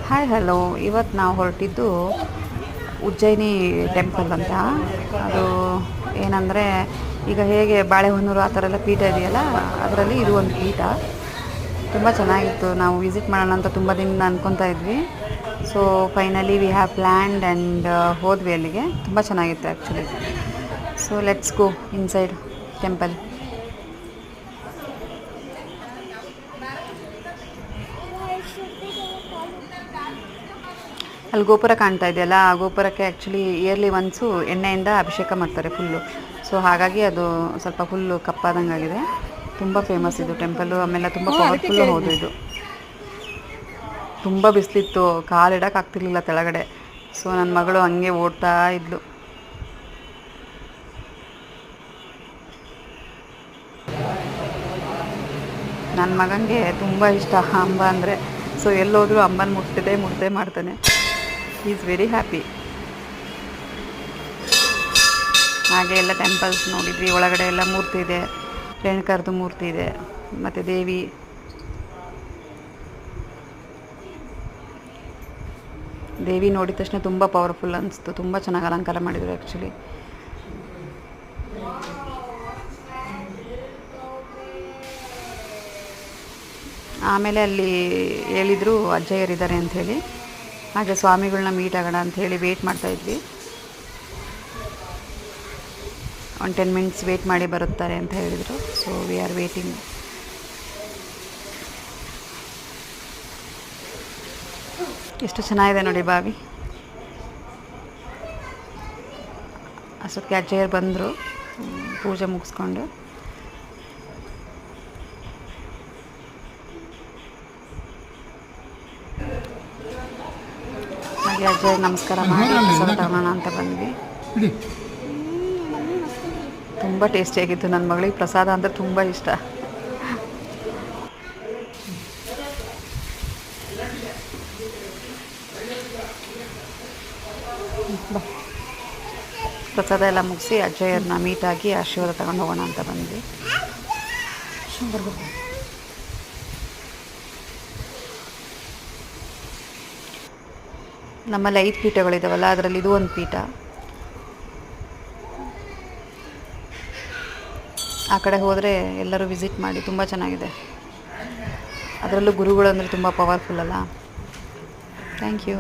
Hi hello, ಇವತ್ತು ನಾವು ಹೊರಟಿದ್ದು Ujjayini temple ಅಂತ. ಅದು ಏನಂದರೆ, ಈಗ ಹೇಗೆ ಬಾಳೆಹೊನ್ನೂರು ಆ ಥರ ಎಲ್ಲ ಪೀಠ ಇದೆಯಲ್ಲ, ಅದರಲ್ಲಿ ಇದು ಒಂದು ಪೀಠ. ತುಂಬ ಚೆನ್ನಾಗಿತ್ತು. ನಾವು ವಿಸಿಟ್ ಮಾಡೋಣ ಅಂತ ತುಂಬ ದಿನ ಅಂದ್ಕೊತಾ ಇದ್ವಿ. So finally we have planned and ಹೋದ್ವಿ ಅಲ್ಲಿಗೆ. ತುಂಬ ಚೆನ್ನಾಗಿತ್ತು actually. So let's go inside temple. ಅಲ್ಲಿ ಗೋಪುರ ಕಾಣ್ತಾ ಇದೆಯಲ್ಲ, ಆ ಗೋಪುರಕ್ಕೆ ಆ್ಯಕ್ಚುಲಿ ಇಯರ್ಲಿ ಒನ್ಸು ಎಣ್ಣೆಯಿಂದ ಅಭಿಷೇಕ ಮಾಡ್ತಾರೆ ಫುಲ್ಲು. ಸೊ ಹಾಗಾಗಿ ಅದು ಸ್ವಲ್ಪ ಫುಲ್ಲು ಕಪ್ಪಾದಂಗೆ ಆಗಿದೆ. ತುಂಬ ಫೇಮಸ್ ಇದು ಟೆಂಪಲ್ಲು. ಆಮೇಲೆ ತುಂಬ ಪವರ್ಫುಲ್ಲು ಹೌದು ಇದು. ತುಂಬ ಬಿಸಿಲಿತ್ತು, ಕಾಲಿಡೋಕ್ಕಾಗ್ತಿರ್ಲಿಲ್ಲ ಕೆಳಗಡೆ. ಸೊ ನನ್ನ ಮಗಳು ಹಂಗೆ ಓಡ್ತಾ ಇದ್ಲು. ನನ್ನ ಮಗನಿಗೆ ತುಂಬ ಇಷ್ಟ ಅಂಬ ಅಂದರೆ. ಸೊ ಎಲ್ಲೋದ್ರೂ ಅಮ್ಮನ ಮುಟ್ಟದೆ ಮಾಡ್ತಾನೆ. Is very happy. ಹಾಗೆ ಎಲ್ಲ ಟೆಂಪಲ್ಸ್ ನೋಡಿದ್ವಿ. ಒಳಗಡೆ ಎಲ್ಲ ಮೂರ್ತಿ ಇದೆ, ರೇಣುಕರದು ಮೂರ್ತಿ ಇದೆ, ಮತ್ತು ದೇವಿ ನೋಡಿದ ತಕ್ಷಣ ತುಂಬ ಪವರ್ಫುಲ್ ಅನಿಸ್ತು. ತುಂಬ ಚೆನ್ನಾಗಿ ಅಲಂಕಾರ ಮಾಡಿದರು ಆ್ಯಕ್ಚುಲಿ. ಆಮೇಲೆ ಅಲ್ಲಿ ಹೇಳಿದರು ಅಜ್ಜಯ್ಯರಿದ್ದಾರೆ ಅಂಥೇಳಿ. ಹಾಗೆ ಸ್ವಾಮಿಗಳನ್ನ ಮೀಟ್ ಆಗೋಣ ಅಂಥೇಳಿ ವೆಯ್ಟ್ ಮಾಡ್ತಾಯಿದ್ವಿ. ಒಂದು 10 ಮಿನಿಟ್ಸ್ ವೆಯ್ಟ್ ಮಾಡಿ ಬರುತ್ತಾರೆ ಅಂತ ಹೇಳಿದರು. So we are waiting. ಎಷ್ಟು ಚೆನ್ನಾಗಿದೆ ನೋಡಿ ಬಾವಿ. ಅಷ್ಟೊತ್ತಿಗೆ ಅಜ್ಜಯ್ಯರು ಬಂದರು ಪೂಜೆ ಮುಗಿಸ್ಕೊಂಡು. ಹಾಗೆ ಅಜ್ಜಯ್ಯ ನಮಸ್ಕಾರ ಮಾಡಿ ಪ್ರಸಾದ ತಗೊಳ್ಳೋಣ ಅಂತ ಬಂದ್ವಿ. ತುಂಬ ಟೇಸ್ಟಿಯಾಗಿತ್ತು. ನನ್ನ ಮಗಳಿಗೆ ಪ್ರಸಾದ ಅಂದರೆ ತುಂಬ ಇಷ್ಟ. ಪ್ರಸಾದ ಎಲ್ಲ ಮುಗಿಸಿ ಅಜ್ಜಯ್ಯರನ್ನ ಮೀಟಾಗಿ ಆಶೀರ್ವಾದ ತಗೊಂಡು ಹೋಗೋಣ ಅಂತ ಬಂದ್ವಿ. ನಮ್ಮಲ್ಲಿ 5 ಪೀಠಗಳಿದ್ದಾವಲ್ಲ, ಅದರಲ್ಲಿ ಇದು ಒಂದು ಪೀಠ. ಆ ಕಡೆ ಹೋದರೆ ಎಲ್ಲರೂ ವಿಸಿಟ್ ಮಾಡಿ, ತುಂಬ ಚೆನ್ನಾಗಿದೆ. ಅದರಲ್ಲೂ ಗುರುಗಳು ಅಂದರೆ ತುಂಬ ಪವರ್ಫುಲ್ ಅಲ್ಲ. Thank you.